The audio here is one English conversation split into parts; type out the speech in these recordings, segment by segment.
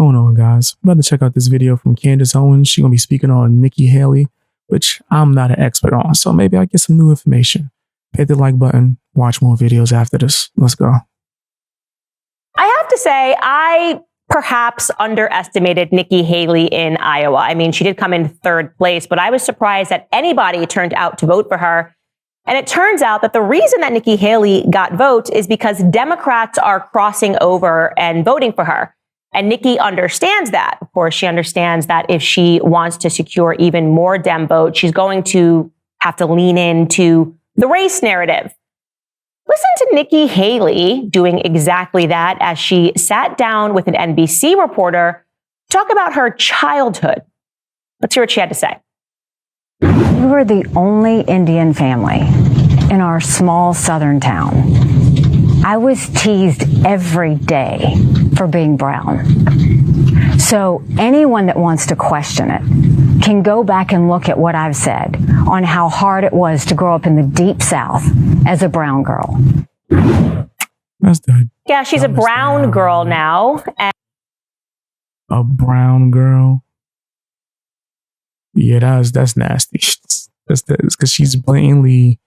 going on, guys? I'm about to check out this video from Candace Owens. She's going to be speaking on Nikki Haley, which I'm not an expert on, so maybe I get some new information. Hit the like button, watch more videos after this. Let's go. I have to say, I perhaps underestimated Nikki Haley in Iowa. I mean, she did come in third place, but I was surprised that anybody turned out to vote for her. And it turns out that the reason that Nikki Haley got votes is because Democrats are crossing over and voting for her. And Nikki understands that. Of course, she understands that if she wants to secure even more Dem votes, she's going to have to lean into the race narrative. Listen to Nikki Haley doing exactly that as she sat down with an NBC reporter to talk about her childhood. Let's hear what she had to say. We were the only Indian family in our small southern town. I was teased every day for being brown. So anyone that wants to question it can go back and look at what I've said on how hard it was to grow up in the deep South as a brown girl. That's the Yeah, she's a brown girl now. And a brown girl. Yeah, that's nasty. That's because she's blatantly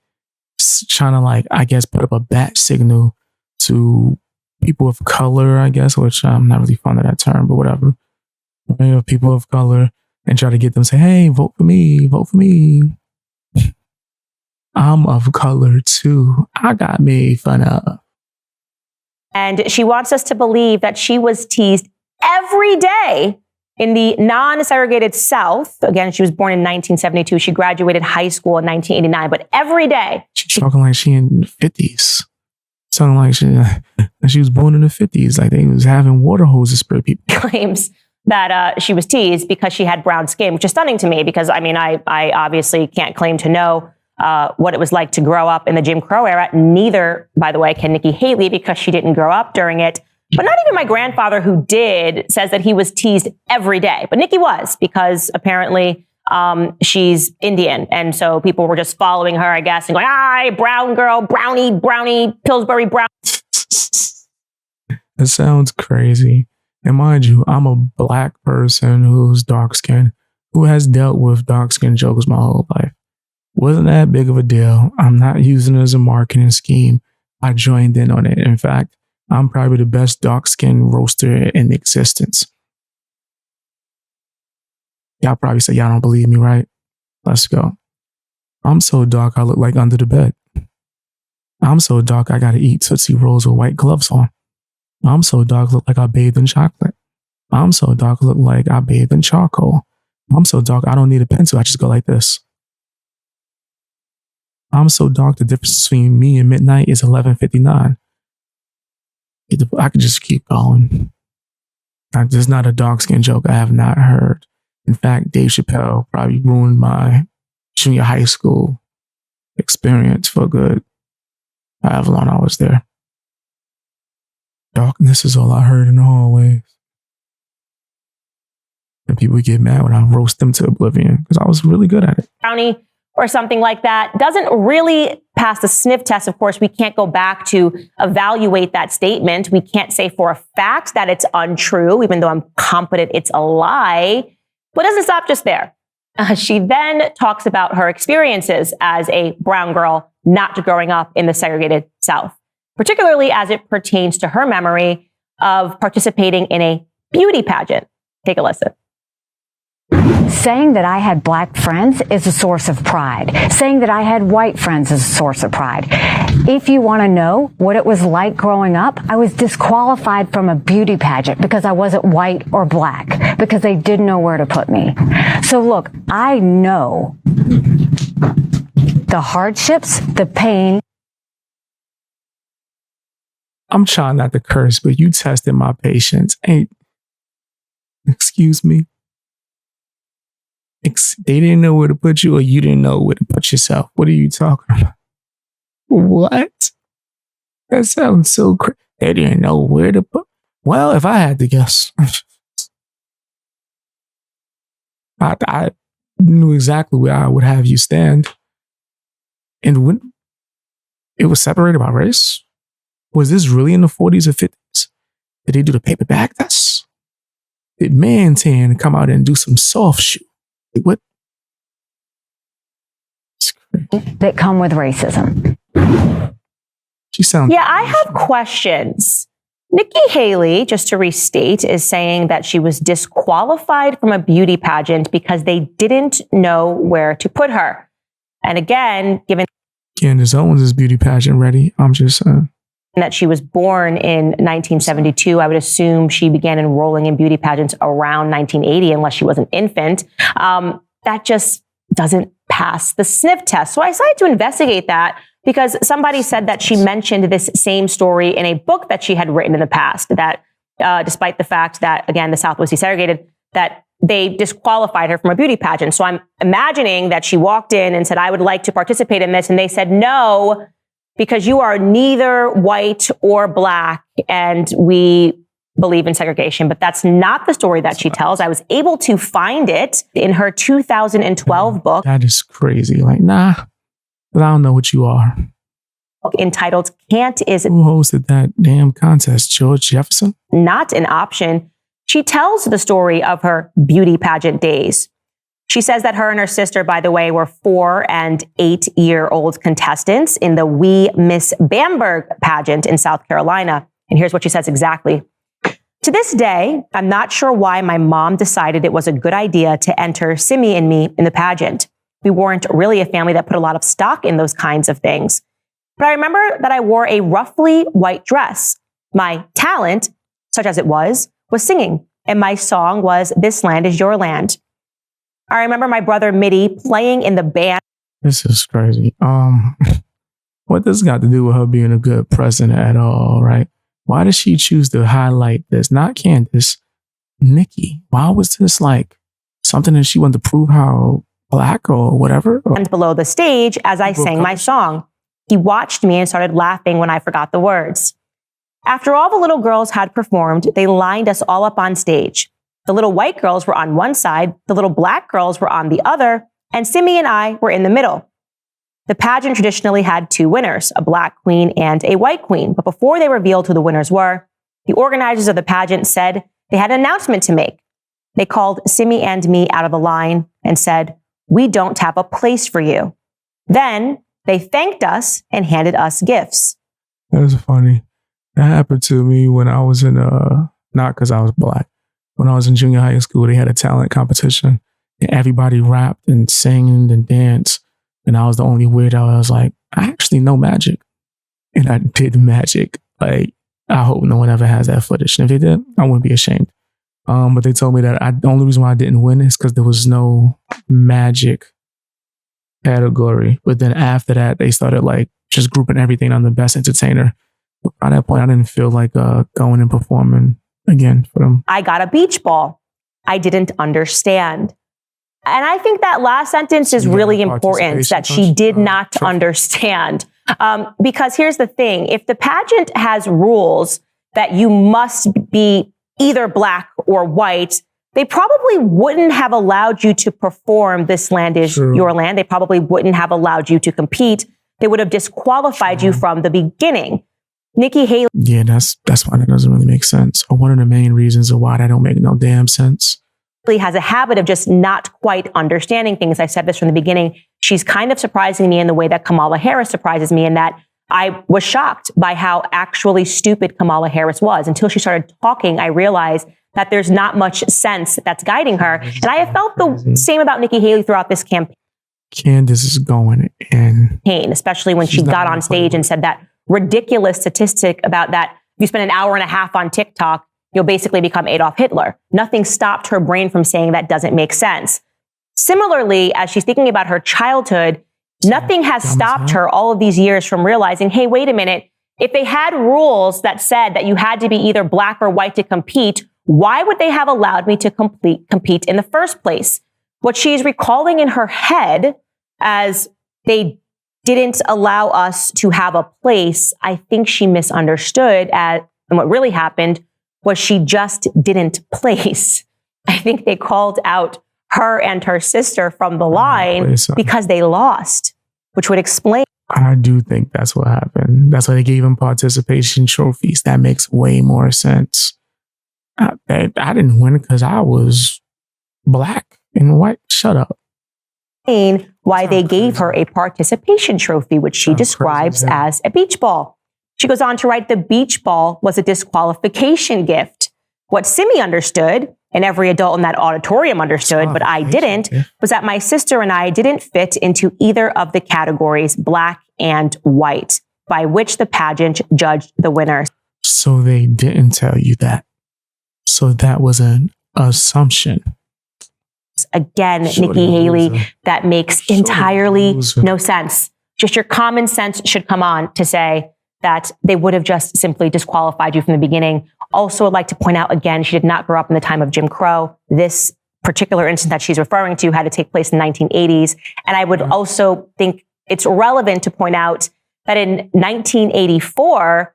trying to, like, I guess, put up a bat signal to people of color, I guess, which I'm not really fond of that term, but whatever. Right? People of color, and try to get them to say, hey, vote for me, vote for me. I'm of color too. I got made fun of. And she wants us to believe that she was teased every day in the non-segregated South. Again, she was born in 1972. She graduated high school in 1989, but every day. She's talking like she in the 50s. Talking like she was born in the 50s. Like they was having water hoses spray people. Claims that she was teased because she had brown skin, which is stunning to me because, I mean, I obviously can't claim to know what it was like to grow up in the Jim Crow era. Neither, by the way, can Nikki Haley because she didn't grow up during it. But not even my grandfather, who did, says that he was teased every day. But Nikki was, because apparently she's Indian. And so people were just following her, I guess, and going, "Hi, brown girl, brownie, Pillsbury brown." That sounds crazy. And mind you, I'm a black person who's dark skinned, who has dealt with dark skin jokes my whole life. Wasn't that big of a deal. I'm not using it as a marketing scheme. I joined in on it. In fact, I'm probably the best dark skin roaster in existence. Y'all probably say y'all don't believe me, right? Let's go. I'm so dark I look like under the bed. I'm so dark I gotta eat Tootsie Rolls with white gloves on. I'm so dark I look like I bathed in chocolate. I'm so dark I look like I bathed in charcoal. I'm so dark I don't need a pencil, I just go like this. I'm so dark the difference between me and midnight is 11:59. I could just keep going. There's not a dark skin joke I have not heard. In fact, Dave Chappelle probably ruined my junior high school experience for good. However long I was there. Darkness is all I heard in the hallways. And people get mad when I roast them to oblivion because I was really good at it. Brownie or something like that doesn't really pass the sniff test. Of course, we can't go back to evaluate that statement. We can't say for a fact that it's untrue, even though I'm confident it's a lie. But it doesn't stop just there. She then talks about her experiences as a brown girl not growing up in the segregated South, particularly as it pertains to her memory of participating in a beauty pageant. Take a listen. Saying that I had black friends is a source of pride. Saying that I had white friends is a source of pride. If you want to know what it was like growing up, I was disqualified from a beauty pageant because I wasn't white or black, because they didn't know where to put me. So look, I know the hardships, the pain. I'm trying not to curse, but you tested my patience. Excuse me. They didn't know where to put you, or you didn't know where to put yourself. What are you talking about? What? That sounds so crazy. They didn't know where to put. Well, if I had to guess, I knew exactly where I would have you stand. And when it was separated by race, was this really in the 40s or 50s? Did they do the paper bag test? did man tan come out and do some soft shoe? Like, what? It's crazy. That come with racism. She sounds. Yeah, I have questions. Nikki Haley, just to restate, is saying that she was disqualified from a beauty pageant because they didn't know where to put her. And again, given Candace Owens is beauty pageant ready. I'm just saying. That she was born in 1972, I would assume she began enrolling in beauty pageants around 1980, unless she was an infant. That just doesn't pass the sniff test. So I decided to investigate that because somebody said that she mentioned this same story in a book that she had written in the past, that despite the fact that, again, the South was desegregated, that they disqualified her from a beauty pageant. So I'm imagining that she walked in and said, I would like to participate in this. And they said, no, because you are neither white or black, and we believe in segregation. But that's not the story that she tells. I was able to find it in her 2012 book. That is crazy. Like, nah, I don't know what you are. Entitled Can't Is Who hosted that damn contest? George Jefferson? Not an Option. She tells the story of her beauty pageant days. She says that her and her sister, by the way, were 4- and 8-year-old contestants in the We Miss Bamberg pageant in South Carolina. And here's what she says exactly. To this day, I'm not sure why my mom decided it was a good idea to enter Simi and me in the pageant. We weren't really a family that put a lot of stock in those kinds of things. But I remember that I wore a roughly white dress. My talent, such as it was singing. And my song was This Land Is Your Land. I remember my brother Mitty playing in the band. This is crazy. What does this got to do with her being a good president at all, right? Why did she choose to highlight this? Not Candace, Nikki. Why was this like something that she wanted to prove how black or whatever? And below the stage as I sang my song. He watched me and started laughing when I forgot the words. After all the little girls had performed, they lined us all up on stage. The little white girls were on one side, the little black girls were on the other, and Simi and I were in the middle. The pageant traditionally had 2 winners, a black queen and a white queen. But before they revealed who the winners were, the organizers of the pageant said they had an announcement to make. They called Simi and me out of the line and said, "We don't have a place for you." Then they thanked us and handed us gifts. That's funny. That happened to me when I was in, not because I was black. When I was in junior high school, they had a talent competition and everybody rapped and sang and danced. And I was the only weirdo. I was like, I actually know magic. And I did magic. Like, I hope no one ever has that footage. And if they did, I wouldn't be ashamed. But they told me that the only reason why I didn't win is because there was no magic category. But then after that, they started like just grouping everything on the best entertainer. By that point, I didn't feel like going and performing again for them. I got a beach ball. I didn't understand. And I think that last sentence is really important, that she did not understand. Because here's the thing. If the pageant has rules that you must be either black or white, they probably wouldn't have allowed you to perform This Land Is Your Land. They probably wouldn't have allowed you to compete. They would have disqualified you from the beginning. Nikki Haley. Yeah, that's why that doesn't really make sense. Or one of the main reasons of why that don't make no damn sense. Has a habit of just not quite understanding things. I've said this from the beginning. She's kind of surprising me in the way that Kamala Harris surprises me, in that I was shocked by how actually stupid Kamala Harris was. Until she started talking, I realized that there's not much sense that's guiding her. And I have felt the same about Nikki Haley throughout this campaign. Candace is going in. Especially when she got on stage and said that ridiculous statistic about that if you spend an hour and a half on TikTok, you'll basically become Adolf Hitler. Nothing stopped her brain from saying that doesn't make sense. Similarly, as she's thinking about her childhood, nothing has stopped her all of these years from realizing, hey, wait a minute. If they had rules that said that you had to be either black or white to compete, why would they have allowed me to compete in the first place? What she's recalling in her head as they didn't allow us to have a place, I think she misunderstood and what really happened was she just didn't place. I think they called out her and her sister from the line because they lost, which would explain. I do think that's what happened. That's why they gave them participation trophies. That makes way more sense. I didn't win because I was black and white. Shut up. Why they gave her a participation trophy, which she describes as a beach ball. She goes on to write, the beach ball was a disqualification gift. What Simi understood, and every adult in that auditorium understood, but I didn't, was that my sister and I didn't fit into either of the categories, black and white, by which the pageant judged the winners. So they didn't tell you that. So that was an assumption. Again, Nikki Haley, that makes entirely no sense. Just your common sense should come on to say that they would have just simply disqualified you from the beginning. Also, I'd like to point out again, she did not grow up in the time of Jim Crow. This particular instance that she's referring to had to take place in the 1980s. And I would also think it's relevant to point out that in 1984,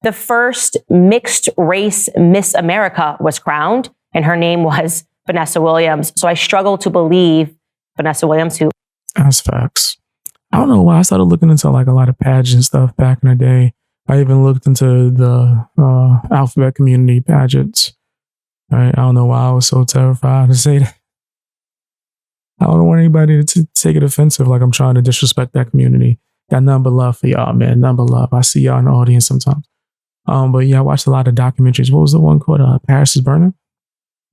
the first mixed race Miss America was crowned, and her name was Vanessa Williams. So I struggle to believe Vanessa Williams, who... That's facts. I don't know why I started looking into like a lot of pageant stuff back in the day. I even looked into the alphabet community pageants. Right? I don't know why I was so terrified to say that. I don't want anybody to take it offensive like I'm trying to disrespect that community. Got nothing but love for y'all, man. Nothing but love. I see y'all in the audience sometimes. But yeah, I watched a lot of documentaries. What was the one called? Paris is Burning?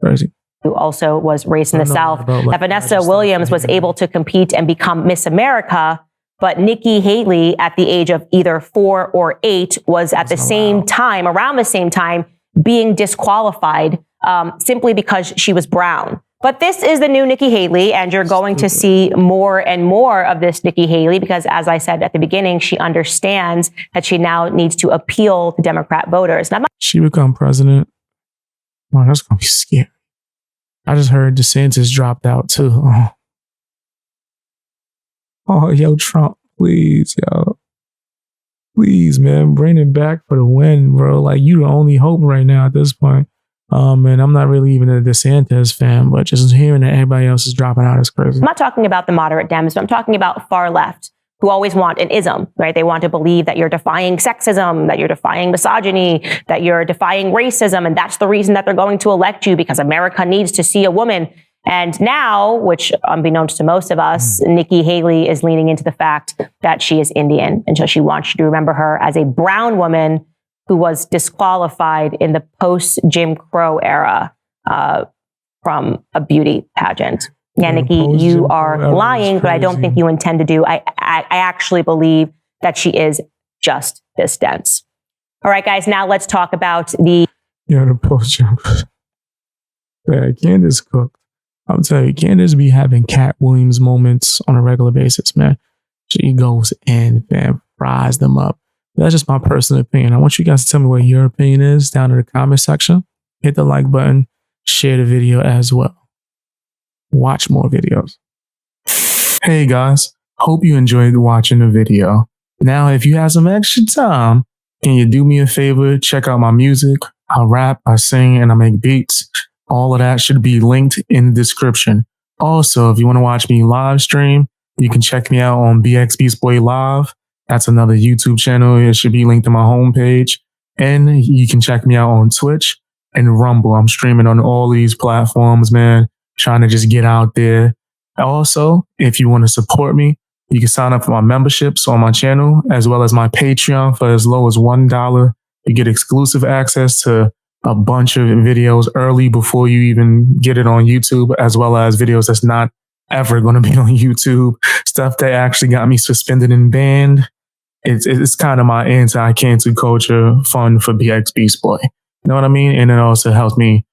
Crazy. Who also was raised in the South. That Vanessa Williams was able to compete and become Miss America, but Nikki Haley, at the age of either 4 or 8, was at the same time, around the same time, being disqualified simply because she was brown. But this is the new Nikki Haley, and you're going to see more and more of this Nikki Haley because, as I said at the beginning, she understands that she now needs to appeal to Democrat voters. She become president? Wow, that's going to be scary. I just heard DeSantis dropped out too. Oh, yo, Trump, please, yo. Please, man, bring it back for the win, bro. Like, you the only hope right now at this point. And I'm not really even a DeSantis fan, but just hearing that everybody else is dropping out is crazy. I'm not talking about the moderate Dems, but I'm talking about far left, who always want an ism, right? They want to believe that you're defying sexism, that you're defying misogyny, that you're defying racism, and that's the reason that they're going to elect you because America needs to see a woman. And now, which unbeknownst to most of us, Nikki Haley is leaning into the fact that she is Indian, and so she wants you to remember her as a brown woman who was disqualified in the post-Jim Crow era from a beauty pageant. Yeah, Nikki, you are lying, but I don't think you intend to do. I actually believe that she is just this dense. All right, guys, now let's talk about the... Yeah, the post-Jim Crow. Yeah, Candace cooked. I'm telling you, Candace be having Cat Williams moments on a regular basis, man. She goes in and fries them up. That's just my personal opinion. I want you guys to tell me what your opinion is down in the comment section. Hit the like button, share the video as well. Watch more videos. Hey guys, hope you enjoyed watching the video. Now, if you have some extra time, can you do me a favor? Check out my music. I rap, I sing, and I make beats. All of that should be linked in the description. Also, if you want to watch me live stream, you can check me out on BX Beast Boy Live. That's another YouTube channel. It should be linked to my homepage. And you can check me out on Twitch and Rumble. I'm streaming on all these platforms, man. Trying to just get out there. Also, if you want to support me, you can sign up for my memberships on my channel, as well as my Patreon for as low as $1. You get exclusive access to a bunch of videos early before you even get it on YouTube, as well as videos that's not ever going to be on YouTube. Stuff that actually got me suspended and banned. It's kind of my anti-cancel culture fund for BX Beast Boy. You know what I mean? And it also helps me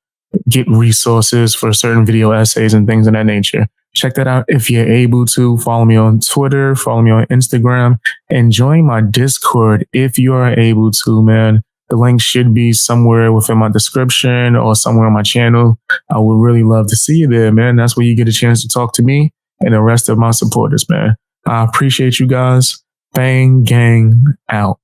get resources for certain video essays and things of that nature. Check that out if you're able to. Follow me on Twitter, follow me on Instagram, and join my Discord if you are able to, man. The link should be somewhere within my description or somewhere on my channel. I would really love to see you there, man. That's where you get a chance to talk to me and the rest of my supporters, man. I appreciate you guys. Bang, gang, out.